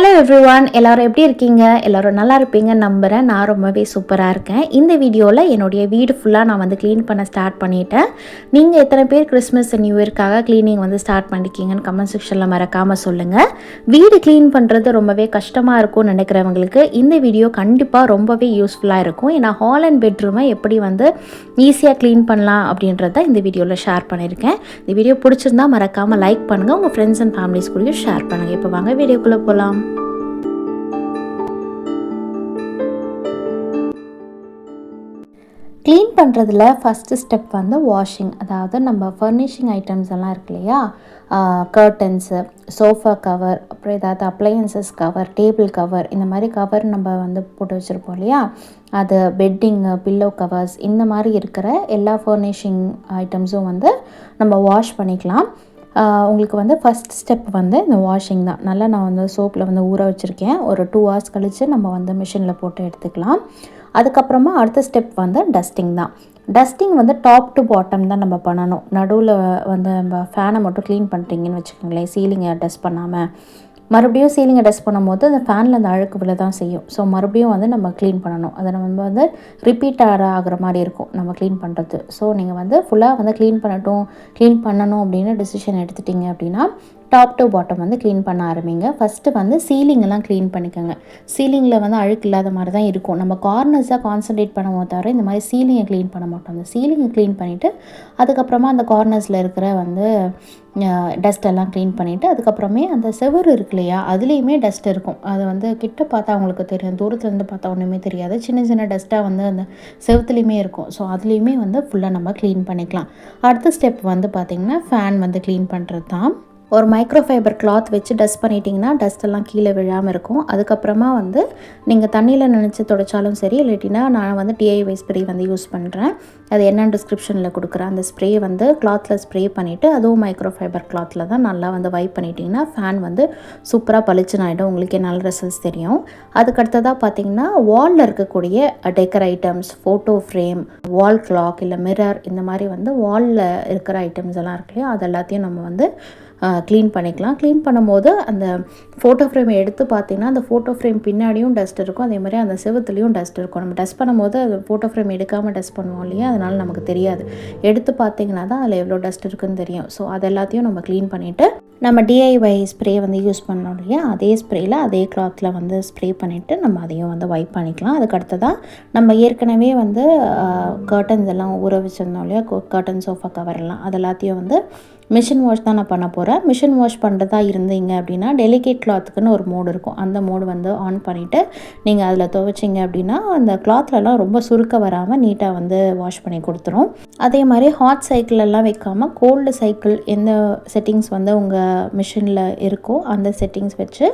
Hello everyone, எல்லோரும் எப்படி இருக்கீங்க? எல்லோரும் நல்லா இருப்பீங்கன்னு நம்புகிறேன். நான் ரொம்பவே சூப்பராக இருக்கேன். இந்த வீடியோவில் என்னுடைய வீடு ஃபுல்லாக நான் வந்து க்ளீன் பண்ண ஸ்டார்ட் பண்ணிட்டேன். நீங்கள் எத்தனை பேர் கிறிஸ்மஸ் நியூ இயர்க்காக க்ளீனிங் வந்து ஸ்டார்ட் பண்ணியிருக்கீங்கன்னு கமெண்ட் செக்ஷனில் மறக்காமல் சொல்லுங்கள். வீடு க்ளீன் பண்ணுறது ரொம்பவே கஷ்டமாக இருக்கும்னு நினைக்கிறவங்களுக்கு இந்த வீடியோ கண்டிப்பாக ரொம்பவே யூஸ்ஃபுல்லாக இருக்கும். ஏன்னா ஹால் அண்ட் பெட்ரூமை எப்படி வந்து ஈஸியாக க்ளீன் பண்ணலாம் அப்படின்றத இந்த வீடியோவில் ஷேர் பண்ணியிருக்கேன். இந்த வீடியோ பிடிச்சிருந்தா மறக்காமல் லைக் பண்ணுங்கள், உங்கள் ஃப்ரெண்ட்ஸ் அண்ட் ஃபேமிலிஸ் கூடயும் ஷேர் பண்ணுங்கள். இப்போ வாங்க வீடியோக்குள்ளே போகலாம். க்ளீன் பண்ணுறதுல ஃபஸ்ட்டு ஸ்டெப் வந்து வாஷிங். அதாவது நம்ம ஃபர்னிஷிங் ஐட்டம்ஸ் எல்லாம் இருக்கு இல்லையா, கர்டன்ஸு, சோஃபா கவர், அப்புறம் ஏதாவது அப்ளையன்சஸ் கவர், டேபிள் கவர், இந்த மாதிரி கவர் நம்ம வந்து போட்டு வச்சுருப்போம் இல்லையா, அது பெட்டிங்கு, பில்லோ கவர்ஸ், இந்த மாதிரி இருக்கிற எல்லா ஃபர்னிஷிங் ஐட்டம்ஸும் வந்து நம்ம வாஷ் பண்ணிக்கலாம். உங்களுக்கு வந்து ஃபஸ்ட் ஸ்டெப் வந்து இந்த வாஷிங் தான். நல்லா நான் வந்து சோப்பில் வந்து ஊற வச்சுருக்கேன். ஒரு 2 hours கழித்து நம்ம வந்து மிஷினில் போட்டு எடுத்துக்கலாம். அதுக்கப்புறமா அடுத்த ஸ்டெப் வந்து டஸ்டிங் தான். டஸ்டிங் வந்து டாப் டு பாட்டம் தான் நம்ம பண்ணணும். நடுவில் வந்து நம்ம ஃபேனை மட்டும் க்ளீன் பண்ணிட்டீங்கன்னு வச்சுக்கோங்களேன், சீலிங்கை டஸ்ட் பண்ணாமல் மறுபடியும் சீலிங்கை டஸ்ட் பண்ணும்போது அந்த ஃபேனில் அந்த அழுக்கு விழ தான் செய்யும். ஸோ மறுபடியும் வந்து நம்ம க்ளீன் பண்ணணும். அதை நம்ம வந்து ரிப்பீட் ஆகிற மாதிரி இருக்கும் நம்ம க்ளீன் பண்ணுறது. ஸோ நீங்கள் வந்து ஃபுல்லாக வந்து க்ளீன் பண்ணணும் அப்படின்னு டிசிஷன் எடுத்துட்டிங்க அப்படின்னா டாப் டு பாட்டம் வந்து க்ளீன் பண்ண ஆரம்பிங்க. ஃபஸ்ட்டு வந்து சீலிங்கெல்லாம் க்ளீன் பண்ணிக்கோங்க. சீலிங்கில் வந்து அழுக்கு இல்லாத மாதிரி தான் இருக்கும். நம்ம கார்னர்ஸாக கான்சன்ட்ரேட் பண்ணுவோம் தவிர இந்த மாதிரி சீலிங்கை க்ளீன் பண்ண மாட்டோம். அந்த சீலிங்கை க்ளீன் பண்ணிவிட்டு அதுக்கப்புறமா அந்த கார்னர்ஸில் இருக்கிற வந்து டஸ்ட் எல்லாம் க்ளீன் பண்ணிவிட்டு அதுக்கப்புறமே அந்த செவுரு இருக்கு இல்லையா, அதுலேயுமே டஸ்ட் இருக்கும். அது வந்து கிட்ட பார்த்தா அவங்களுக்கு தெரியும், தூரத்துலேருந்து பார்த்தா ஒன்றுமே தெரியாது. சின்ன சின்ன டஸ்ட்டாக வந்து அந்த செவுத்துலேயுமே இருக்கும். ஸோ அதுலேயுமே வந்து ஃபுல்லாக நம்ம க்ளீன் பண்ணிக்கலாம். அடுத்த ஸ்டெப் வந்து பார்த்திங்கன்னா ஃபேன் வந்து க்ளீன் பண்ணுறது தான். ஒரு மைக்ரோஃபைபர் கிளாத் வச்சு டஸ்ட் பண்ணிட்டீங்கன்னா டஸ்ட்டெல்லாம் கீழே விழாமல் இருக்கும். அதுக்கப்புறமா வந்து நீங்கள் தண்ணியில் நினச்சி துடைச்சாலும் சரி, இல்லாட்டினா நான் வந்து DIY ஸ்ப்ரே வந்து யூஸ் பண்ணுறேன். அது என்னென்னு டிஸ்கிரிப்ஷனில் கொடுக்குறேன். அந்த ஸ்ப்ரே வந்து கிளாத்தில் ஸ்ப்ரே பண்ணிவிட்டு அதுவும் மைக்ரோஃபைபர் கிளாத்தில் தான் நல்லா வந்து வைப் பண்ணிட்டிங்கன்னா ஃபேன் வந்து சூப்பராக பளிச்சுன்னு ஆகிடும். உங்களுக்கே நல்ல ரிசல்ட்ஸ் தெரியும். அதுக்கடுத்ததாக பார்த்திங்கன்னா வாலில் இருக்கக்கூடிய decker items, photo frame, wall clock இல்லை மிரர், இந்த மாதிரி வந்து வாலில் இருக்கிற ஐட்டம்ஸ் எல்லாம் இருக்கு இல்லையா, அது எல்லாத்தையும் நம்ம வந்து க்ளீன் பண்ணிக்கலாம். க்ளீன் பண்ணும்போது அந்த ஃபோட்டோ ஃப்ரேமை எடுத்து பார்த்திங்கன்னா அந்த ஃபோட்டோ ஃப்ரேம் பின்னாடியும் டஸ்ட் இருக்கும், அதே மாதிரி அந்த செவுத்துலேயும் டஸ்ட் இருக்கும். நம்ம டஸ்ட் பண்ணும்போது அது ஃபோட்டோ ஃப்ரேம் எடுக்காமல் டஸ்ட் பண்ணுவோம் இல்லையா, அதனால் நமக்கு தெரியாது. எடுத்து பார்த்திங்கன்னா தான் அதில் எவ்வளோ டஸ்ட் இருக்குதுன்னு தெரியும். ஸோ அது எல்லாத்தையும் நம்ம க்ளீன் பண்ணிவிட்டு நம்ம DIY ஸ்ப்ரே வந்து யூஸ் பண்ணோம் இல்லையா, அதே ஸ்ப்ரேயில் அதே கிளாத்தில் வந்து ஸ்ப்ரே பண்ணிவிட்டு நம்ம அதையும் வந்து வைப் பண்ணிக்கலாம். அதுக்கடுத்ததான் நம்ம ஏற்கனவே வந்து கர்டன்ஸ் எல்லாம் ஊற வச்சுருந்தோம் இல்லையா, கர்டன் சோஃபா கவர்லாம், அது எல்லாத்தையும் வந்து மிஷின் வாஷ் தான் நான் பண்ண போகிறேன். மிஷின் வாஷ் பண்ணுறதா இருந்தீங்க அப்படின்னா டெலிகேட் கிளாத்துக்குன்னு ஒரு மோடு இருக்கும். அந்த மோடு வந்து ஆன் பண்ணிவிட்டு நீங்கள் அதில் துவைச்சிங்க அப்படின்னா அந்த கிளாத்லலாம் ரொம்ப சுருக்க வராமல் நீட்டாக வந்து வாஷ் பண்ணி கொடுத்துரும். அதே மாதிரி ஹாட் சைக்கிளெல்லாம் வைக்காமல் கோல்டு சைக்கிள் எந்த செட்டிங்ஸ் வந்து உங்கள் மிஷினில் இருக்கோ அந்த செட்டிங்ஸ் வச்சு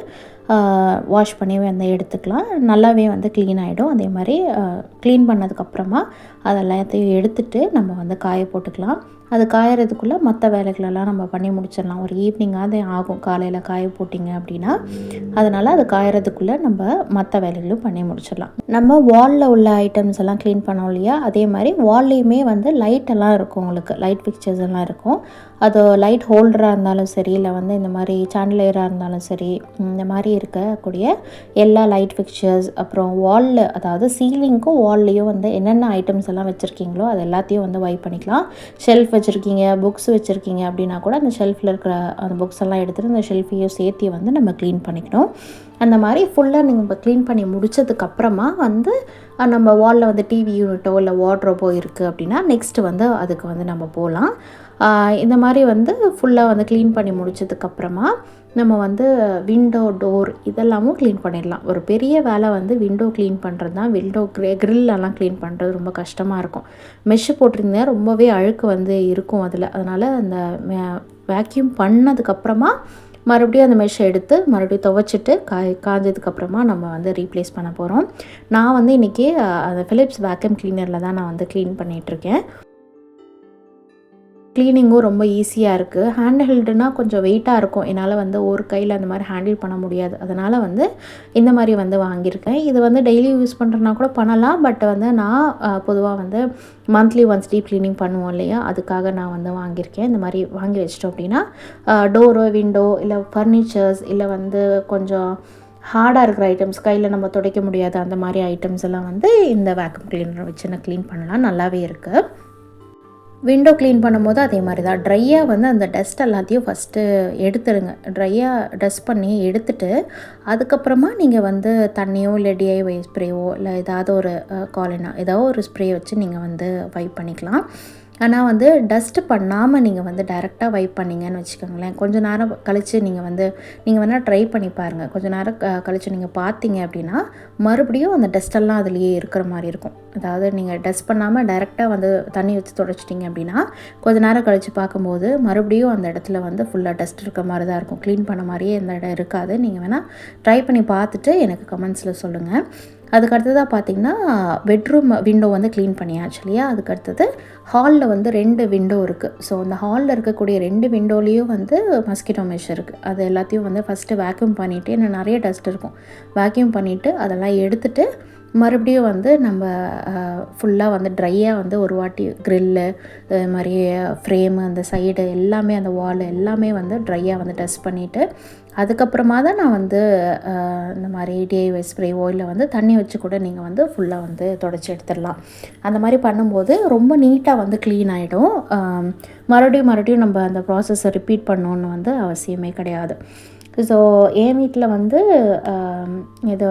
வாஷ் பண்ணி வந்து எடுத்துக்கலாம். நல்லாவே வந்து க்ளீன் ஆகிடும். அதே மாதிரி க்ளீன் பண்ணதுக்கப்புறமா அதெல்லாத்தையும் எடுத்துகிட்டு நம்ம வந்து காய போட்டுக்கலாம். அது காயறதுக்குள்ளே மற்ற வேலைகளெல்லாம் நம்ம பண்ணி முடிச்சிடலாம். ஒரு ஈவினிங்காக ஆகும் காலையில் காய போட்டிங்க அப்படின்னா, அதனால் அது காயறதுக்குள்ளே நம்ம மற்ற வேலைகளும் பண்ணி முடிச்சிடலாம். நம்ம வாலில் உள்ள ஐட்டம்ஸ் எல்லாம் க்ளீன் பண்ணோம் இல்லையா, அதே மாதிரி வால்லையுமே வந்து லைட்டெல்லாம் இருக்கும். உங்களுக்கு லைட் பிக்சர்ஸ் எல்லாம் இருக்கும். அது லைட் ஹோல்டராக இருந்தாலும் சரி, இல்லை வந்து இந்த மாதிரி சாண்டிலியராக இருந்தாலும் சரி, இந்த மாதிரி இருக்கக்கூடிய எல்லா லைட் ஃபிக்சர்ஸ், அப்புறம் வாலில் அதாவது சீலிங்க்கும் வால்லையும் வந்து என்னென்ன ஐட்டம்ஸ் எல்லாம் வச்சுருக்கீங்களோ அது எல்லாத்தையும் வந்து வைப் பண்ணிக்கலாம். ஷெல்ஃப் வச்சுருக்கீங்க, புக்ஸ் வச்சுருக்கீங்க அப்படின்னா கூட அந்த ஷெல்ஃபில் இருக்கிற அந்த புக்ஸ் எல்லாம் எடுத்துகிட்டு அந்த ஷெல்ஃபையும் சேர்த்து வந்து நம்ம க்ளீன் பண்ணிக்கணும். அந்த மாதிரி ஃபுல்லாக நீங்கள் க்ளீன் பண்ணி முடித்ததுக்கப்புறமா வந்து நம்ம வாலில் வந்து டிவி யூனிட்டோ இல்லை வார்ட்ரோபோ இருக்குது அப்படின்னா நெக்ஸ்ட்டு வந்து அதுக்கு வந்து நம்ம போகலாம். இந்த மாதிரி வந்து ஃபுல்லாக வந்து க்ளீன் பண்ணி முடித்ததுக்கப்புறமா நம்ம வந்து விண்டோ, டோர் இதெல்லாமும் க்ளீன் பண்ணிடலாம். ஒரு பெரிய வேலை வந்து விண்டோ க்ளீன் பண்ணுறது தான். விண்டோ கிரில்லெல்லாம் க்ளீன் பண்ணுறது ரொம்ப கஷ்டமாக இருக்கும். மெஷ்ஷு போட்டிருந்தேன், ரொம்பவே அழுக்கு வந்து இருக்கும் அதில். அதனால் அந்த வேக்யூம் பண்ணதுக்கப்புறமா மறுபடியும் அந்த மெஷ்ஷை எடுத்து மறுபடியும் துவைச்சிட்டு காஞ்சதுக்கப்புறமா நம்ம வந்து ரீப்ளேஸ் பண்ண போகிறோம். நான் வந்து இன்றைக்கி அந்த ஃபிலிப்ஸ் வேக்யூம் கிளீனரில் தான் நான் வந்து க்ளீன் பண்ணிகிட்ருக்கேன். க்ளீனிங்கும் ரொம்ப ஈஸியாக இருக்குது. ஹேண்ட் ஹெல்டுனால் கொஞ்சம் வெயிட்டாக இருக்கும். என்னால் வந்து ஒரு கையில் அந்த மாதிரி ஹேண்டில் பண்ண முடியாது. அதனால் வந்து இந்த மாதிரி வந்து வாங்கியிருக்கேன். இது வந்து டெய்லி யூஸ் பண்ணுறனா கூட பண்ணலாம். பட் வந்து நான் பொதுவாக வந்து மந்த்லி ஒன்ஸ் டீப் க்ளீனிங் பண்ணுவோம் இல்லையா, அதுக்காக நான் வந்து வாங்கியிருக்கேன். இந்த மாதிரி வாங்கி வச்சிட்டோம் அப்படின்னா டோரோ, விண்டோ இல்லை ஃபர்னிச்சர்ஸ் இல்லை வந்து கொஞ்சம் ஹார்டாக இருக்கிற ஐட்டம்ஸ் கையில் நம்ம துடைக்க முடியாத அந்த மாதிரி ஐட்டம்ஸ் எல்லாம் வந்து இந்த வேக்யூம் கிளீனரை வச்சு நான் க்ளீன் பண்ணலாம். நல்லாவே இருக்குது. விண்டோ க்ளீன் பண்ணும்போது அதே மாதிரி தான் ட்ரையாக வந்து அந்த டஸ்ட் எல்லாத்தையும் ஃபஸ்ட்டு எடுத்துடுங்க. ட்ரையாக டஸ்ட் பண்ணி எடுத்துட்டு அதுக்கப்புறமா நீங்கள் வந்து தண்ணியோ இல்லை டிஐஒய் ஸ்ப்ரேவோ இல்லை ஏதாவது ஒரு காலினா ஏதோ ஒரு ஸ்ப்ரே வச்சு நீங்கள் வந்து வைப் பண்ணிக்கலாம். ஆனால் வந்து டஸ்ட்டு பண்ணாமல் நீங்கள் வந்து டைரெக்டாக வைப் பண்ணிங்கன்னு வச்சுக்கோங்களேன், கொஞ்சம் நேரம் கழித்து நீங்கள் வேணால் ட்ரை பண்ணி பாருங்கள். கொஞ்சம் நேரம் கழித்து நீங்கள் பார்த்தீங்க அப்படின்னா மறுபடியும் அந்த டஸ்ட்டெல்லாம் அதுலேயே இருக்கிற மாதிரி இருக்கும். அதாவது நீங்கள் டஸ்ட் பண்ணாமல் டைரெக்டாக வந்து தண்ணி வச்சு துடைச்சிட்டிங்க அப்படின்னா கொஞ்சம் நேரம் கழித்து பார்க்கும்போது மறுபடியும் அந்த இடத்துல வந்து ஃபுல்லாக டஸ்ட் இருக்க மாதிரி தான் இருக்கும். க்ளீன் பண்ண மாதிரியே இந்த இடம் இருக்காது. நீங்கள் வேணால் ட்ரை பண்ணி பார்த்துட்டு எனக்கு கமெண்ட்ஸில் சொல்லுங்கள். அதுக்கடுத்ததாக பார்த்திங்கன்னா பெட்ரூம் விண்டோ வந்து க்ளீன் பண்ணியாச்சு இல்லையா. அதுக்கடுத்தது ஹாலில் வந்து 2 விண்டோ இருக்குது. ஸோ அந்த ஹாலில் இருக்கக்கூடிய 2 விண்டோலேயும் வந்து மஸ்கிட்டோ மெஷ் இருக்குது. அது எல்லாத்தையும் வந்து ஃபஸ்ட்டு வேக்யூம் பண்ணிவிட்டு, ஏன்னா நிறைய டஸ்ட் இருக்கும், வேக்யூம் பண்ணிவிட்டு அதெல்லாம் எடுத்துகிட்டு மறுபடியும் வந்து நம்ம ஃபுல்லாக வந்து ட்ரையாக வந்து ஒரு வாட்டி க்ரில்லு இது மாதிரி ஃப்ரேமு அந்த சைடு எல்லாமே அந்த வால் எல்லாமே வந்து ட்ரையாக வந்து டஸ்ட் பண்ணிவிட்டு அதுக்கப்புறமா தான் நான் வந்து இந்த மாதிரி டிஐஒய் ஸ்ப்ரேவோ இல்லை வந்து தண்ணி வச்சு கூட நீங்கள் வந்து ஃபுல்லாக வந்து தொடச்சி எடுத்துடலாம். அந்த மாதிரி பண்ணும்போது ரொம்ப நீட்டாக வந்து க்ளீன் ஆகிடும். மறுபடியும் நம்ம அந்த ப்ராசஸை ரிப்பீட் பண்ணணுன்னு வந்து அவசியமே கிடையாது. ஸோ என் வீட்டில் வந்து இது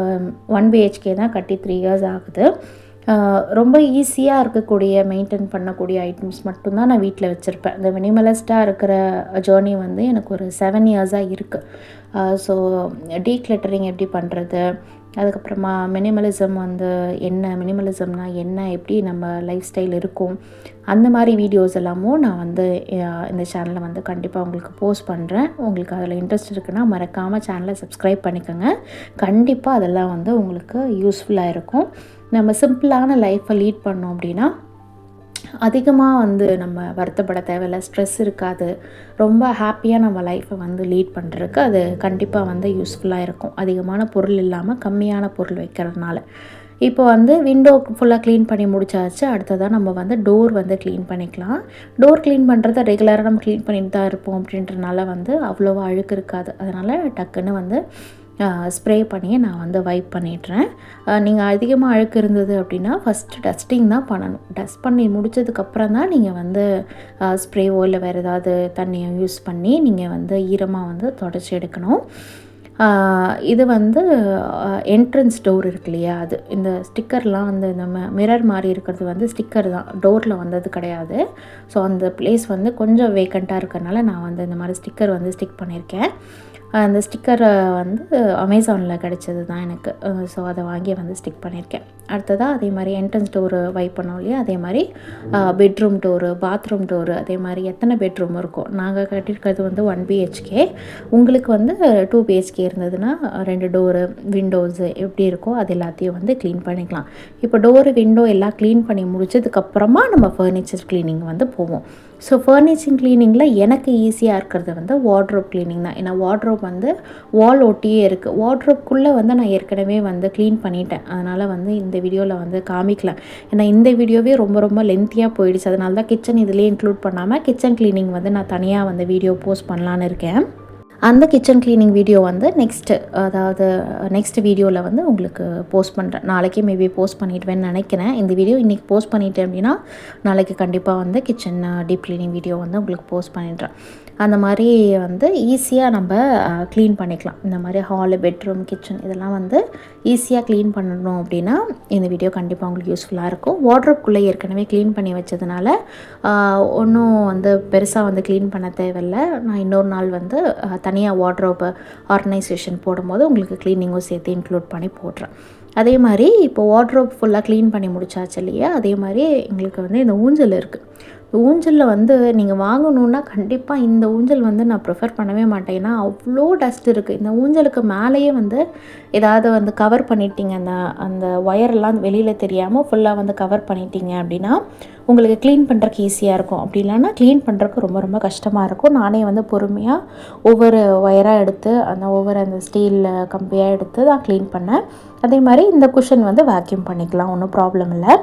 1 BHK தான் கட்டி 3 years ஆகுது. ரொம்ப ஈஸியாக இருக்கக்கூடிய மெயின்டைன் பண்ணக்கூடிய ஐட்டம்ஸ் மட்டும்தான் நான் வீட்டில் வச்சுருப்பேன். இந்த மினிமலிஸ்ட்டாக இருக்கிற ஜேர்னி வந்து எனக்கு ஒரு 7 yearsஆக இருக்குது. ஸோ டீக்ளட்டரிங் எப்படி பண்ணுறது, அதுக்கப்புறமா மினிமலிசம் வந்து என்ன, மினிமலிசம்னால் என்ன, எப்படி நம்ம லைஃப் ஸ்டைல் இருக்கும், அந்த மாதிரி வீடியோஸ் எல்லாமும் நான் வந்து இந்த சேனலில் வந்து கண்டிப்பாக உங்களுக்கு போஸ்ட் பண்ணுறேன். உங்களுக்கு அதில் இன்ட்ரெஸ்ட் இருக்குன்னா மறக்காமல் சேனலை சப்ஸ்கிரைப் பண்ணிக்கோங்க. கண்டிப்பாக அதெல்லாம் வந்து உங்களுக்கு யூஸ்ஃபுல்லாக இருக்கும். நம்ம சிம்பிளான லைஃப்பை லீட் பண்ணோம் அப்படின்னா அதிகமாக வந்து நம்ம வருத்தப்பட தேவையில்லை, ஸ்ட்ரெஸ் இருக்காது, ரொம்ப ஹாப்பியாக நம்ம லைஃப்பை வந்து லீட் பண்ணுறதுக்கு அது கண்டிப்பாக வந்து யூஸ்ஃபுல்லாக இருக்கும். அதிகமான பொருள் இல்லாமல் கம்மியான பொருள் வைக்கிறதுனால. இப்போ வந்து விண்டோ ஃபுல்லாக க்ளீன் பண்ணி முடிச்சாச்சு. அடுத்ததாக நம்ம வந்து டோர் வந்து க்ளீன் பண்ணிக்கலாம். டோர் க்ளீன் பண்ணுறத ரெகுலராக நம்ம க்ளீன் பண்ணிட்டு தான் இருப்போம் அப்படின்றனால வந்து அவ்வளோவா அழுக்கு இருக்காது. அதனால் டக்குன்னு வந்து ஸ்ப்ரே பண்ணி நான் வந்து வைப் பண்ணிடுறேன். நீங்கள் அதிகமாக அழுக்கு இருந்தது அப்படின்னா ஃபஸ்ட்டு டஸ்டிங் தான் பண்ணணும். டஸ்ட் பண்ணி முடித்ததுக்கப்புறம் தான் நீங்கள் வந்து ஸ்ப்ரேவோ இல்லை வேறு ஏதாவது தண்ணியோ யூஸ் பண்ணி நீங்கள் வந்து ஈரமாக வந்து தொடச்சி எடுக்கணும். இது வந்து என்ட்ரன்ஸ் டோர் இருக்கு இல்லையா, அது இந்த ஸ்டிக்கர்லாம் வந்து நம்ம மிரர் மாதிரி இருக்கிறது வந்து ஸ்டிக்கர் தான், டோரில் வந்தது கிடையாது. ஸோ அந்த பிளேஸ் வந்து கொஞ்சம் வேக்கண்ட்டாக இருக்கிறனால நான் வந்து இந்த மாதிரி ஸ்டிக்கர் வந்து ஸ்டிக் பண்ணியிருக்கேன். அந்த ஸ்டிக்கரை வந்து அமேசானில் கிடச்சது தான் எனக்கு. ஸோ அதை வாங்கி வந்து ஸ்டிக் பண்ணியிருக்கேன். அடுத்ததாக அதே மாதிரி என்ட்ரன்ஸ் டோரு வைப் பண்ணோம் இல்லையா, அதே மாதிரி பெட்ரூம் டோரு, பாத்ரூம் டோரு, அதே மாதிரி எத்தனை பெட்ரூம் இருக்கும், நாங்கள் கட்டியிருக்கிறது வந்து 1 BHK. உங்களுக்கு வந்து 2 BHK இருந்ததுன்னா 2 டோரு விண்டோஸு எப்படி இருக்கோ அது எல்லாத்தையும் வந்து க்ளீன் பண்ணிக்கலாம். இப்போ டோரு விண்டோ எல்லாம் க்ளீன் பண்ணி முடிச்சதுக்கப்புறமா நம்ம ஃபர்னிச்சர் க்ளீனிங் வந்து போவோம். ஸோ ஃபர்னிச்சிங் க்ளீனிங்கில் எனக்கு ஈஸியாக இருக்கிறது வந்து வார்ட்ரோப் க்ளீனிங் தான். ஏன்னா வார்ட்ரோப் வந்து வால் ஒட்டியே இருக்குது. வார்ட்ரோப்குள்ளே வந்து நான் ஏற்கனவே வந்து க்ளீன் பண்ணிட்டேன். அதனால் வந்து இந்த வீடியோவில் வந்து காமிக்கல. ஏன்னா இந்த வீடியோவே ரொம்ப லென்த்தியாக போயிடுச்சு. அதனால தான் கிச்சன் இதிலே இன்க்ளூட் பண்ணாமல் கிச்சன் க்ளீனிங் வந்து நான் தனியாக வந்து வீடியோ போஸ்ட் பண்ணலான்னு இருக்கேன். அந்த கிச்சன் க்ளீனிங் வீடியோ வந்து நெக்ஸ்ட் வீடியோவில் வந்து உங்களுக்கு போஸ்ட் பண்ணுறேன். நாளைக்கே மேபி போஸ்ட் பண்ணிவிடுவேன்னு நினைக்கிறேன். இந்த வீடியோ இன்றைக்கி போஸ்ட் பண்ணிட்டேன் அப்படின்னா நாளைக்கு கண்டிப்பாக வந்து கிச்சன் டீப் க்ளீனிங் வீடியோ வந்து உங்களுக்கு போஸ்ட் பண்ணிடுறேன். அந்த மாதிரி வந்து ஈஸியாக நம்ம க்ளீன் பண்ணிக்கலாம். இந்த மாதிரி ஹாலு, பெட்ரூம், கிச்சன் இதெல்லாம் வந்து ஈஸியாக க்ளீன் பண்ணணும் அப்படின்னா இந்த வீடியோ கண்டிப்பாக உங்களுக்கு யூஸ்ஃபுல்லாக இருக்கும். வார்ட்ரோப்குள்ளே ஏற்கனவே க்ளீன் பண்ணி வச்சதுனால ஒன்றும் வந்து பெருசாக வந்து க்ளீன் பண்ண தேவையில்லை. நான் இன்னொரு நாள் வந்து தனியாக வார்ட்ரோப் ஆர்கனைசேஷன் போடும்போது உங்களுக்கு க்ளீனிங்கும் சேர்த்து இன்க்ளூட் பண்ணி போடுறேன். அதே மாதிரி இப்போ வார்ட்ரோப் ஃபுல்லாக க்ளீன் பண்ணி முடிச்சாச்சு இல்லையா, அதே மாதிரி எங்களுக்கு வந்து இந்த ஊஞ்சல் இருக்குது. ஊஞ்சலில் வந்து நீங்கள் வாங்கணுன்னா கண்டிப்பாக இந்த ஊஞ்சல் வந்து நான் ப்ரிஃபர் பண்ணவே மாட்டேன். ஏன்னா அவ்வளோ டஸ்ட் இருக்குது. இந்த ஊஞ்சலுக்கு மேலேயே வந்து ஏதாவது வந்து கவர் பண்ணிட்டீங்க, அந்த ஒயர்லாம் வெளியில் தெரியாமல் ஃபுல்லாக வந்து கவர் பண்ணிட்டீங்க அப்படின்னா உங்களுக்கு க்ளீன் பண்ணுறதுக்கு ஈஸியாக இருக்கும். அப்படி இல்லைன்னா க்ளீன் பண்ணுறதுக்கு ரொம்ப கஷ்டமாக இருக்கும். நானே வந்து பொறுமையாக ஒவ்வொரு ஒயராக எடுத்து அந்த ஸ்டீல் கம்பியாக எடுத்து தான் க்ளீன் பண்ணேன். அதே மாதிரி இந்த குஷன் வந்து வேக்யூம் பண்ணிக்கலாம், ஒன்றும் ப்ராப்ளம் இல்லை.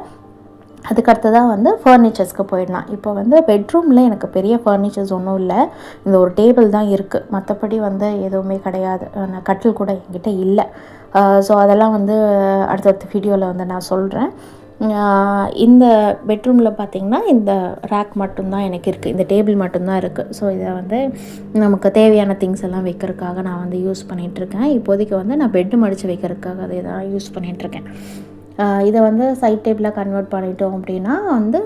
அதுக்கடுத்ததாக வந்து ஃபர்னிச்சர்ஸ்க்கு போயிடலாம். இப்போ வந்து பெட்ரூமில் எனக்கு பெரிய ஃபர்னிச்சர்ஸ் ஒன்றும் இல்லை. இந்த ஒரு டேபிள் தான் இருக்குது. மற்றபடி வந்து எதுவுமே கிடையாது. கட்டில் கூட என்கிட்ட இல்லை. ஸோ அதெல்லாம் வந்து அடுத்தடுத்த வீடியோவில் வந்து நான் சொல்கிறேன். இந்த பெட்ரூமில் பார்த்திங்கன்னா இந்த ரேக் மட்டும்தான் எனக்கு இருக்குது. இந்த டேபிள் மட்டும்தான் இருக்குது. ஸோ இதை வந்து நமக்கு தேவையான திங்ஸ் எல்லாம் வைக்கிறதுக்காக நான் வந்து யூஸ் பண்ணிகிட்ருக்கேன். இப்போதைக்கு வந்து நான் பெட்டு மடித்து வைக்கிறதுக்காக அதை தான் யூஸ் பண்ணிகிட்ருக்கேன். இதை வந்து சைட் டேபிளாக கன்வெர்ட் பண்ணிட்டோம் அப்படின்னா வந்து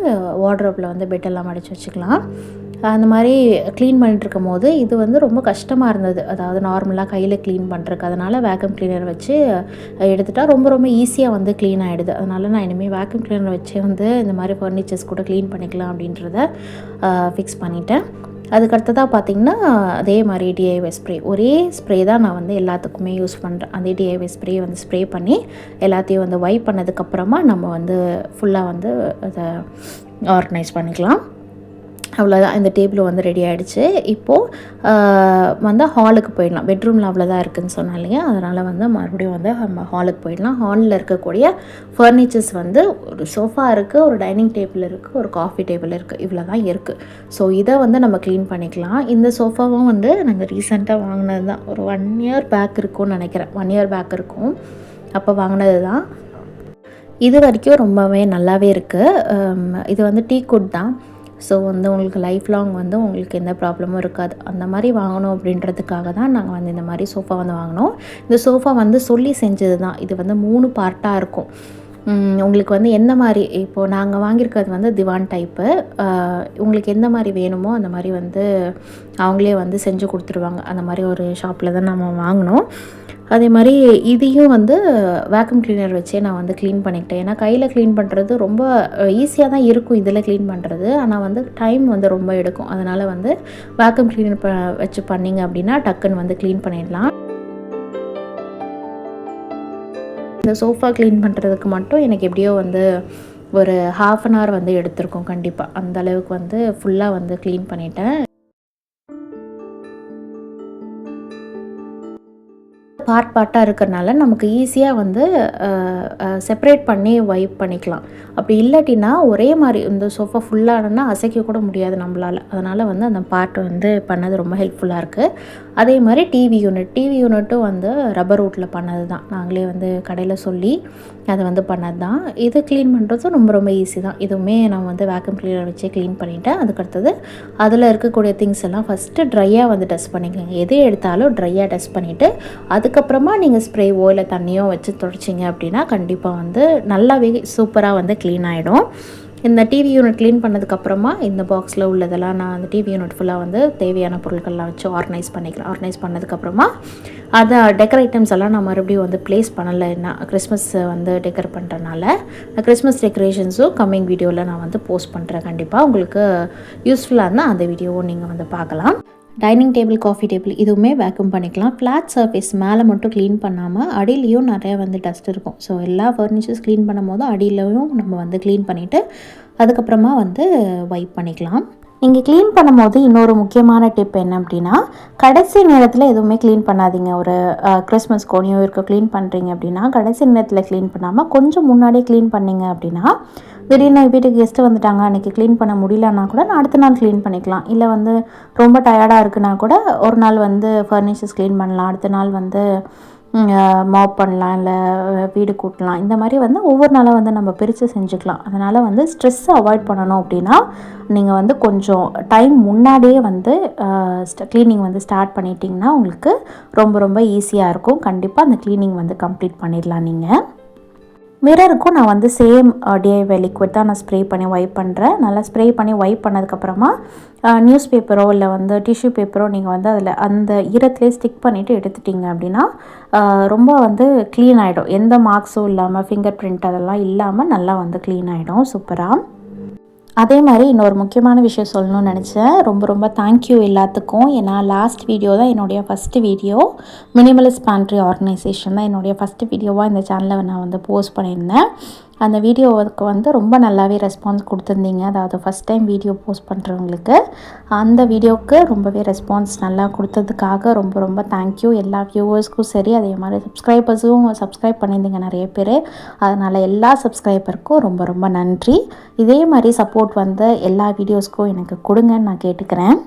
வார்ட்ரோப்பில் வந்து பெட்டெல்லாம் மடித்து வச்சுக்கலாம். அந்த மாதிரி க்ளீன் பண்ணிட்டுருக்கும் போது இது வந்து ரொம்ப கஷ்டமாக இருந்தது. அதாவது நார்மலாக கையில் க்ளீன் பண்ணுறதுக்கு. அதனால் வேக்யூம் க்ளீனர் வச்சு எடுத்துட்டால் ரொம்ப ரொம்ப ஈஸியாக வந்து க்ளீன் ஆகிடுது. அதனால் நான் இனிமேல் வேக்யூம் க்ளீனர் வச்சே வந்து இந்த மாதிரி ஃபர்னிச்சர்ஸ் கூட க்ளீன் பண்ணிக்கலாம் அப்படின்றத ஃபிக்ஸ் பண்ணிட்டேன். அதுக்கடுத்ததாக பார்த்திங்கன்னா அதே மாதிரி டிஐஒய் ஸ்ப்ரே, ஒரே ஸ்ப்ரே தான் நான் வந்து எல்லாத்துக்குமே யூஸ் பண்ணுறேன். அதே டிஐஒய் ஸ்ப்ரே வந்து ஸ்ப்ரே பண்ணி எல்லாத்தையும் வந்து வைப் பண்ணதுக்கப்புறமா நம்ம வந்து ஃபுல்லாக வந்து அதை ஆர்கனைஸ் பண்ணிக்கலாம். அவ்வளோதான். இந்த டேபிள் வந்து ரெடி ஆகிடுச்சு. இப்போது வந்து ஹாலுக்கு போயிடலாம். பெட்ரூமில் அவ்வளோதான் இருக்குதுன்னு சொன்னேன் இல்லையா, அதனால் வந்து மறுபடியும் வந்து நம்ம ஹாலுக்கு போயிடலாம். ஹாலில் இருக்கக்கூடிய ஃபர்னிச்சர்ஸ் வந்து ஒரு சோஃபா இருக்குது, ஒரு டைனிங் டேபிள் இருக்குது, ஒரு காஃபி டேபிள் இருக்குது. இவ்வளோ தான் இருக்குது. ஸோ இதை வந்து நம்ம க்ளீன் பண்ணிக்கலாம். இந்த சோஃபாவும் வந்து நாங்கள் ரீசெண்டாக வாங்கினது தான். ஒரு 1 year பேக் இருக்கும்னு நினைக்கிறேன். 1 year பேக் இருக்கும். அப்போ வாங்கினது தான். இது வரைக்கும் ரொம்பவே நல்லாவே இருக்குது. இது வந்து டீக்குட் தான். ஸோ வந்து உங்களுக்கு லைஃப் லாங் வந்து உங்களுக்கு எந்த ப்ராப்ளமும் இருக்காது. அந்த மாதிரி வாங்கணும் அப்படின்றதுக்காக தான் நாங்கள் வந்து இந்த மாதிரி சோஃபா வந்து வாங்கினோம். இந்த சோஃபா வந்து சொல்லி செஞ்சது தான். இது வந்து 3 பார்ட்டாக இருக்கும். உங்களுக்கு வந்து எந்த மாதிரி, இப்போது நாங்கள் வாங்கியிருக்கிறது வந்து திவான் டைப்பு. உங்களுக்கு எந்த மாதிரி வேணுமோ அந்த மாதிரி வந்து அவங்களே வந்து செஞ்சு கொடுத்துருவாங்க. அந்த மாதிரி ஒரு ஷாப்பில் தான் நம்ம வாங்கினோம். அதே மாதிரி இதையும் வந்து வேக்யூம் க்ளீனர் வச்சே நான் வந்து க்ளீன் பண்ணிக்கிட்டேன். ஏன்னா கையில் க்ளீன் பண்ணுறது ரொம்ப ஈஸியாக தான் இருக்கும் இதில் க்ளீன் பண்ணுறது. ஆனால் வந்து டைம் வந்து ரொம்ப எடுக்கும். அதனால் வந்து வேக்யூம் க்ளீனர் வச்சு பண்ணிங்க அப்படின்னா டக்குன்னு வந்து க்ளீன் பண்ணிடலாம். இந்த சோஃபா க்ளீன் பண்ணுறதுக்கு மட்டும் எனக்கு எப்படியோ வந்து ஒரு 1/2 an hour வந்து எடுத்திருக்கோம் கண்டிப்பாக. அந்த அளவுக்கு வந்து ஃபுல்லாக வந்து க்ளீன் பண்ணிட்டேன். பார்ட்டாக இருக்கிறனால நமக்கு ஈஸியாக வந்து செப்பரேட் பண்ணி வைப் பண்ணிக்கலாம். அப்படி இல்லாட்டினா ஒரே மாதிரி இந்த சோஃபா ஃபுல்லானா அசைக்க கூட முடியாது நம்மளால். அதனால் வந்து அந்த பார்ட் வந்து பண்ணது ரொம்ப ஹெல்ப்ஃபுல்லாக இருக்குது. அதே மாதிரி டிவி யூனிட்டும் வந்து ரப்பர் வுட்டில் பண்ணது தான். நாங்களே வந்து கடையில் சொல்லி அதை வந்து பண்ணது தான். இது க்ளீன் பண்ணுறதும் ரொம்ப ரொம்ப ஈஸி தான். இதுவுமே நான் வந்து வேக்யூம் க்ளீனர் வச்சே க்ளீன் பண்ணிவிட்டேன். அதுக்கடுத்தது அதில் இருக்கக்கூடிய திங்ஸ் எல்லாம் ஃபஸ்ட்டு ட்ரையாக வந்து டஸ்ட் பண்ணிக்கோங்க. எது எடுத்தாலும் ட்ரையாக டஸ்ட் பண்ணிவிட்டு அதுக்கப்புறமா நீங்கள் ஸ்ப்ரேவோ இல்லை தண்ணியோ வச்சு துடைச்சிங்க அப்படின்னா கண்டிப்பாக வந்து நல்லாவே சூப்பராக வந்து க்ளீன் ஆகிடும். இந்த டிவி யூனிட் க்ளீன் பண்ணதுக்கப்புறமா இந்த பாக்ஸில் உள்ளதெல்லாம் நான் அந்த டிவி யூனிட் ஃபுல்லாக வந்து தேவையான பொருட்கள்லாம் வச்சு ஆர்கனைஸ் பண்ணிக்கலாம். ஆர்கனைஸ் பண்ணதுக்கப்புறமா அதை டெக்கர் ஐட்டம்ஸ் எல்லாம் நான் மறுபடியும் வந்து ப்ளேஸ் பண்ணலை. நான் கிறிஸ்மஸ் வந்து டெக்கர் பண்ணுறனால கிறிஸ்மஸ் டெக்கரேஷன்ஸும் கம்மிங் வீடியோவில் நான் வந்து போஸ்ட் பண்ணுறேன். கண்டிப்பாக உங்களுக்கு யூஸ்ஃபுல்லாக இருந்தால் அந்த வீடியோவும் நீங்கள் வந்து பார்க்கலாம். டைனிங் டேபிள், காஃபி டேபிள் இதுவுமே வேக்யூம் பண்ணிக்கலாம். ஃப்ளாட் சர்ஃபேஸ் மேலே மட்டும் க்ளீன் பண்ணாமல் அடியிலையும் நிறையா வந்து டஸ்ட் இருக்கும். ஸோ எல்லா ஃபர்னிச்சர்ஸ் க்ளீன் பண்ணும் போது அடியிலையும் நம்ம வந்து க்ளீன் பண்ணிவிட்டு அதுக்கப்புறமா வந்து வைப் பண்ணிக்கலாம். நீங்கள் க்ளீன் பண்ணும்போது இன்னொரு முக்கியமான டிப் என்ன அப்படின்னா, கடைசி நேரத்தில் எதுவுமே க்ளீன் பண்ணாதீங்க. ஒரு கிறிஸ்மஸ்க்கோ நியூ இயர்க்கோ க்ளீன் பண்ணுறீங்க அப்படின்னா கடைசி நேரத்தில் க்ளீன் பண்ணாமல் கொஞ்சம் முன்னாடியே க்ளீன் பண்ணிங்க அப்படின்னா திடீர்னு வீட்டுக்கு கெஸ்ட்டு வந்துட்டாங்க, அன்றைக்கி க்ளீன் பண்ண முடியலன்னா கூட நான் அடுத்த நாள் க்ளீன் பண்ணிக்கலாம். இல்லை வந்து ரொம்ப டயர்டாக இருக்குன்னா கூட ஒரு நாள் வந்து ஃபர்னிச்சர்ஸ் க்ளீன் பண்ணலாம், அடுத்த நாள் வந்து மாப் பண்ணலாம், இல்லை வீடு கூட்டலாம். இந்த மாதிரி வந்து ஒவ்வொரு நாளும் வந்து நம்ம பிரித்து செஞ்சுக்கலாம். அதனால் வந்து ஸ்ட்ரெஸ்ஸை அவாய்ட் பண்ணணும் அப்படின்னா நீங்கள் வந்து கொஞ்சம் டைம் முன்னாடியே வந்து க்ளீனிங் வந்து ஸ்டார்ட் பண்ணிட்டீங்கன்னா உங்களுக்கு ரொம்ப ரொம்ப ஈஸியாக இருக்கும். கண்டிப்பாக அந்த க்ளீனிங் வந்து கம்ப்ளீட் பண்ணிடலாம். நீங்கள் மிரருக்கும் நான் வந்து சேம் டிஐஒய் லிக்விட் தான் நான் ஸ்ப்ரே பண்ணி வைப் பண்ணுறேன். நல்லா ஸ்ப்ரே பண்ணி வைப் பண்ணதுக்கப்புறமா நியூஸ் பேப்பரோ இல்லை வந்து டிஷ்யூ பேப்பரோ நீங்கள் வந்து அதில் அந்த ஈரத்துலேயே ஸ்டிக் பண்ணிவிட்டு எடுத்துட்டிங்க அப்படின்னா ரொம்ப வந்து க்ளீன் ஆகிடும். எந்த மார்க்ஸும் இல்லாமல் ஃபிங்கர் பிரிண்ட் அதெல்லாம் இல்லாமல் நல்லா வந்து க்ளீன் ஆகிடும் சூப்பராக. அதே மாதிரி இன்னொரு முக்கியமான விஷயம் சொல்லணும்னு நினச்சேன். ரொம்ப ரொம்ப தேங்க்யூ எல்லாத்துக்கும். ஏன்னா லாஸ்ட் வீடியோ தான் என்னுடைய first video. Minimalist pantry organisation தான் என்னுடைய ஃபஸ்ட்டு வீடியோவாக இந்த சேனலில் நான் வந்து போஸ்ட் பண்ணியிருந்தேன். அந்த வீடியோவுக்கு வந்து ரொம்ப நல்லாவே ரெஸ்பான்ஸ் கொடுத்துருந்தீங்க. அதாவது ஃபஸ்ட் டைம் வீடியோ போஸ்ட் பண்ணுறவங்களுக்கு அந்த வீடியோவுக்கு ரொம்பவே ரெஸ்பான்ஸ் நல்லா கொடுத்ததுக்காக ரொம்ப ரொம்ப தேங்க்யூ. எல்லா வியூவர்ஸ்க்கும் சரி, அதே மாதிரி சப்ஸ்கிரைபர்ஸும் சப்ஸ்கிரைப் பண்ணியிருந்தீங்க நிறைய பேர். அதனால் எல்லா சப்ஸ்கிரைபருக்கும் ரொம்ப ரொம்ப நன்றி. இதே மாதிரி சப்போர்ட் வந்து எல்லா வீடியோஸ்க்கும் எனக்கு கொடுங்கன்னு நான் கேட்டுக்கிறேன்.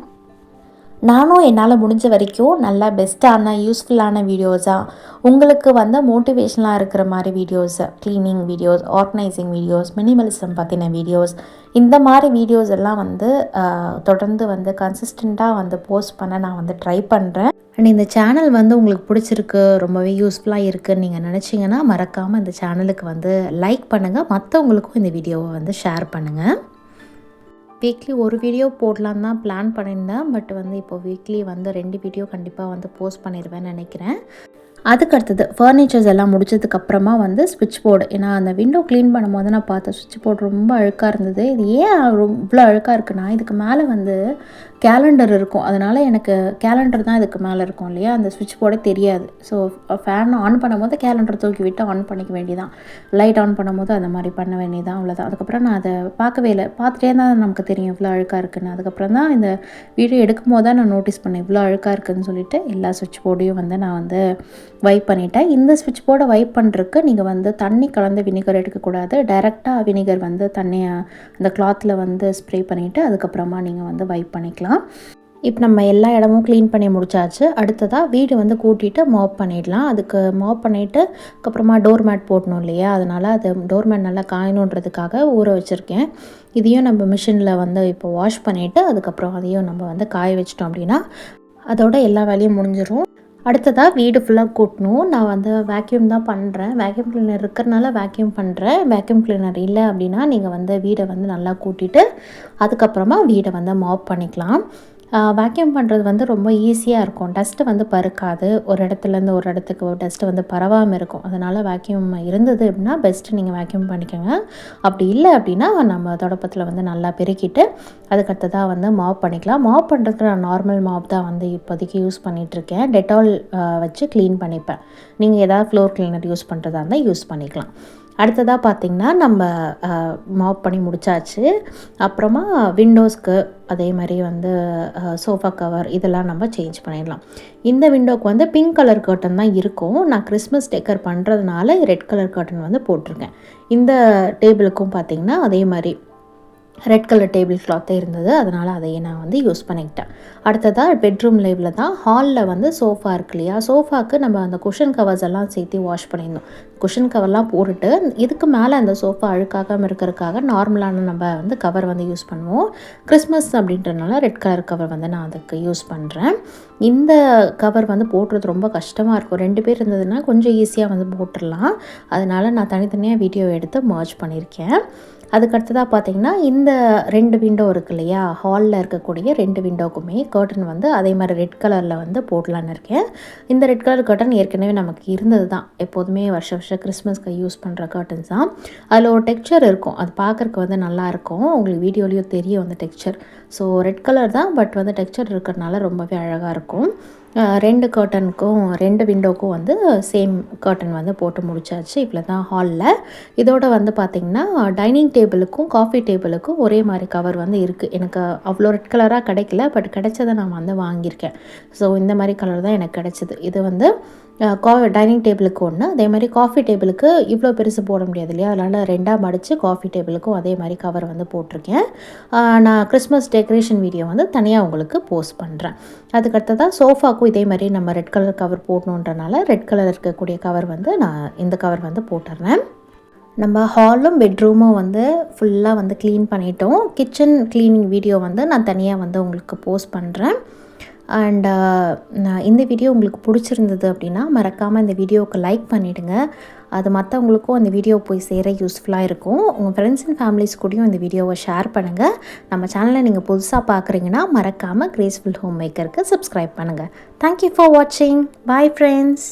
நானும் என்னால் முடிஞ்ச வரைக்கும் நல்லா பெஸ்ட்டான யூஸ்ஃபுல்லான வீடியோஸாக உங்களுக்கு வந்து மோட்டிவேஷனலாக இருக்கிற மாதிரி videos, cleaning videos, organising videos, minimalism பற்றின வீடியோஸ், இந்த மாதிரி வீடியோஸ் எல்லாம் வந்து தொடர்ந்து வந்து கன்சிஸ்டண்ட்டாக வந்து போஸ்ட் பண்ண நான் வந்து ட்ரை பண்ணுறேன். அண்ட் இந்த சேனல் வந்து உங்களுக்கு பிடிச்சிருக்கு, ரொம்பவே யூஸ்ஃபுல்லாக இருக்குதுன்னு நீங்கள் நினச்சிங்கன்னா மறக்காமல் இந்த சேனலுக்கு வந்து லைக் பண்ணுங்கள். மற்றவங்களுக்கும் இந்த வீடியோவை வந்து ஷேர் பண்ணுங்கள். வீக்லி ஒரு வீடியோ போடலான்னு தான் பிளான் பண்ணியிருந்தேன். பட் வந்து இப்போது வீக்லி வந்து 2 வீடியோ கண்டிப்பாக வந்து போஸ்ட் பண்ணிடுவேன்னு நினைக்கிறேன். அதுக்கடுத்தது ஃபர்னிச்சர்ஸ் எல்லாம் முடிச்சதுக்கப்புறமா வந்து ஸ்விட்ச் போர்டு, ஏன்னா அந்த விண்டோ க்ளீன் பண்ணும்போது நான் பார்த்தேன் ஸ்விட்ச் போர்டு ரொம்ப அழுக்காக இருந்தது. இது ஏன் இவ்வளோ அழுக்காக இருக்குன்னா, இதுக்கு மேலே வந்து கேலண்டர் இருக்கும். அதனால் எனக்கு கேலண்டர் தான் இதுக்கு மேலே இருக்கும் இல்லையா, அந்த ஸ்விட்ச் போர்டே தெரியாது. ஸோ ஃபேன் ஆன் பண்ணும்போது கேலண்டர் தூக்கி விட்டு ஆன் பண்ணிக்க வேண்டியதான். லைட் ஆன் பண்ணும்போது அந்த மாதிரி பண்ண வேண்டியதான், அவ்வளோதான். அதுக்கப்புறம் நான் அதை பார்க்கவே இல்லை. பார்த்துட்டே தான் நமக்கு தெரியும் இவ்வளோ அழுக்காக இருக்குன்னு. அதுக்கப்புறம் தான் இந்த வீடியோ எடுக்கும் போது தான் நான் நோட்டீஸ் பண்ணேன் இவ்வளோ அழுக்காக இருக்குதுன்னு சொல்லிட்டு எல்லா ஸ்விட்ச் போர்டையும் வந்து நான் வந்து வைப் பண்ணிட்டேன். இந்த ஸ்விட்ச் போர்டை வைப் பண்ணுறதுக்கு நீங்கள் வந்து தண்ணி கலந்து வினிகர் எடுக்கக்கூடாது. டைரெக்டாக வினிகர் வந்து தண்ணியை அந்த கிளாத்தில் வந்து ஸ்ப்ரே பண்ணிவிட்டு அதுக்கப்புறமா நீங்கள் வந்து வைப் பண்ணிக்கலாம். இப்போ நம்ம எல்லா இடமும் க்ளீன் பண்ணி முடிச்சாச்சு. அடுத்ததாக வீடு வந்து கூட்டிகிட்டு மாப் பண்ணிடலாம். அதுக்கு மாப் பண்ணிவிட்டு அதுக்கப்புறமா டோர் மேட் போடணும் இல்லையா, அதனால் அது டோர் மேட் நல்லா காயணுன்றதுக்காக ஊற வச்சுருக்கேன். இதையும் நம்ம மிஷினில் வந்து இப்போ வாஷ் பண்ணிவிட்டு அதுக்கப்புறம் அதையும் நம்ம வந்து காய வச்சிட்டோம் அப்படின்னா அதோட எல்லா வேலையும் முடிஞ்சிடும். அடுத்ததாக வீடு ஃபுல்லாக கூட்டணும். நான் வந்து வேக்யூம் தான் பண்ணுறேன். வேக்யூம் கிளீனர் இருக்கிறனால வேக்யூம் பண்ணுறேன். வேக்யூம் கிளீனர் இல்லை அப்படின்னா நீங்கள் வந்து வீடை வந்து நல்லா கூட்டிட்டு அதுக்கப்புறமா வீடை வந்து மாப் பண்ணிக்கலாம். வேக்யூம் பண்ணுறது வந்து ரொம்ப ஈஸியாக இருக்கும். டஸ்ட்டு வந்து பறக்காது. ஒரு இடத்துலேருந்து ஒரு இடத்துக்கு டஸ்ட்டு வந்து பரவாமல் இருக்கும். அதனால் வேக்யூம் இருந்தது அப்படின்னா பெஸ்ட்டு நீங்கள் வேக்யூம் பண்ணிக்கோங்க. அப்படி இல்லை அப்படின்னா நம்ம தொடப்பத்தில் வந்து நல்லா பெருக்கிட்டு அதுக்கடுத்ததாக வந்து மாப் பண்ணிக்கலாம். மாப் பண்ணுறதுக்கு நான் நார்மல் மாப் தான் வந்து இப்போதைக்கு யூஸ் பண்ணிகிட்ருக்கேன். டெட்டால் வச்சு க்ளீன் பண்ணிப்பேன். நீங்கள் ஏதாவது ஃப்ளோர் கிளீனர் யூஸ் பண்ணுறதா இருந்தால் யூஸ் பண்ணிக்கலாம். அடுத்ததாக பார்த்திங்கன்னா நம்ம மாப் பண்ணி முடித்தாச்சு. அப்புறமா விண்டோஸ்க்கு அதே மாதிரி வந்து சோஃபா கவர் இதெல்லாம் நம்ம சேஞ்ச் பண்ணிடலாம். இந்த விண்டோவுக்கு வந்து பிங்க் கலர் கர்டன் தான் இருக்கும். நான் கிறிஸ்மஸ் டெக்கர் பண்ணுறதுனால ரெட் கலர் கர்டன் வந்து போட்டிருக்கேன். இந்த டேபிளுக்கும் பார்த்திங்கன்னா அதே மாதிரி ரெட் கலர் டேபிள் கிளாத்தே இருந்தது. அதனால் அதையே நான் வந்து யூஸ் பண்ணிக்கிட்டேன். அடுத்ததாக பெட்ரூம் லைவில் தான் ஹாலில் வந்து சோஃபா இருக்கு இல்லையா, சோஃபாவுக்கு நம்ம அந்த குஷன் கவர்ஸ் எல்லாம் சேர்த்து வாஷ் பண்ணியிருந்தோம். குஷன் கவர்லாம் போட்டுட்டு இதுக்கு மேலே அந்த சோஃபா அழுக்காகாமல் இருக்கிறதுக்காக நார்மலான நம்ம வந்து கவர் வந்து யூஸ் பண்ணுவோம். கிறிஸ்மஸ் அப்படின்றதுனால ரெட் கலர் கவர் வந்து நான் அதுக்கு யூஸ் பண்ணுறேன். இந்த கவர் வந்து போடுறது ரொம்ப கஷ்டமாக இருக்கும். 2 பேர் இருந்ததுன்னா கொஞ்சம் ஈஸியாக வந்து போட்டுடலாம். அதனால் நான் தனித்தனியாக வீடியோ எடுத்து மர்ஜ் பண்ணியிருக்கேன். அதுக்கடுத்ததாக பார்த்திங்கன்னா இந்த 2 விண்டோ இருக்குது இல்லையா, ஹாலில் இருக்கக்கூடிய 2 விண்டோக்குமே கர்டன் வந்து அதே மாதிரி ரெட் கலரில் வந்து போடலான்னு இருக்கேன். இந்த ரெட் கலர் கர்டன் ஏற்கனவே நமக்கு இருந்தது தான். எப்போதுமே வருஷம் கிறிஸ்மஸ்க்கு யூஸ் பண்ணுற கர்டன்ஸ் தான். அதில் ஒரு டெக்ஸ்சர் இருக்கும். அது பார்க்குறக்கு வந்து நல்லாயிருக்கும். உங்களுக்கு வீடியோலேயும் தெரியும் அந்த டெக்ஸ்சர். ஸோ ரெட் கலர் தான், பட் வந்து டெக்ஸ்சர் இருக்கிறதுனால ரொம்பவே அழகாக இருக்கும். 2 கர்ட்டனுக்கும் 2 விண்டோக்கும் வந்து சேம் கர்ட்டன் வந்து போட்டு முடிச்சாச்சு. இவ்வளோ தான் ஹாலில். இதோட வந்து பார்த்திங்கன்னா டைனிங் டேபிளுக்கும் காஃபி டேபிளுக்கும் ஒரே மாதிரி கவர் வந்து இருக்குது. எனக்கு அவ்வளோ ரெட் கலராக கிடைக்கல, பட் கிடைச்சதை நான் வந்து வாங்கியிருக்கேன். ஸோ இந்த மாதிரி கலர் தான் எனக்கு கிடைச்சிது. இது வந்து டைனிங் டேபிளுக்கு ஒன்று, அதே மாதிரி காஃபி டேபிளுக்கு இவ்வளோ பெருசு போட முடியாது இல்லையா, அதனால் 2ஆக மடித்து காஃபி டேபிளுக்கும் அதே மாதிரி கவர் வந்து போட்டிருக்கேன். நான் கிறிஸ்மஸ் டெக்கரேஷன் வீடியோ வந்து தனியாக உங்களுக்கு போஸ்ட் பண்ணுறேன். அதுக்கடுத்ததாக சோஃபாக்கும் இதே மாதிரி நம்ம ரெட் கலர் கவர் போடணுன்றனால ரெட் கலர் இருக்கக்கூடிய கவர் வந்து நான் இந்த கவர் வந்து போட்டுடுறேன். நம்ம ஹாலும் பெட்ரூமும் வந்து ஃபுல்லாக வந்து க்ளீன் பண்ணிட்டோம். கிச்சன் க்ளீனிங் வீடியோ வந்து நான் தனியாக வந்து உங்களுக்கு போஸ்ட் பண்ணுறேன். அண்ட் இந்த வீடியோ உங்களுக்கு பிடிச்சிருந்தது அப்படின்னா மறக்காமல் இந்த வீடியோவுக்கு லைக் பண்ணிவிடுங்க. அது மற்றவங்களுக்கும் அந்த வீடியோ போய் சேர யூஸ்ஃபுல்லாக இருக்கும். உங்கள் ஃப்ரெண்ட்ஸ் அண்ட் ஃபேமிலிஸ் கூடயும் இந்த வீடியோவை ஷேர் பண்ணுங்கள். நம்ம சேனலை நீங்கள் புதுசாக பார்க்குறீங்கன்னா மறக்காமல் கிரேஸ்ஃபுல் ஹோம் மேக்கருக்கு சப்ஸ்கிரைப் பண்ணுங்கள். தேங்க்யூ ஃபார் வாட்சிங். Bye friends.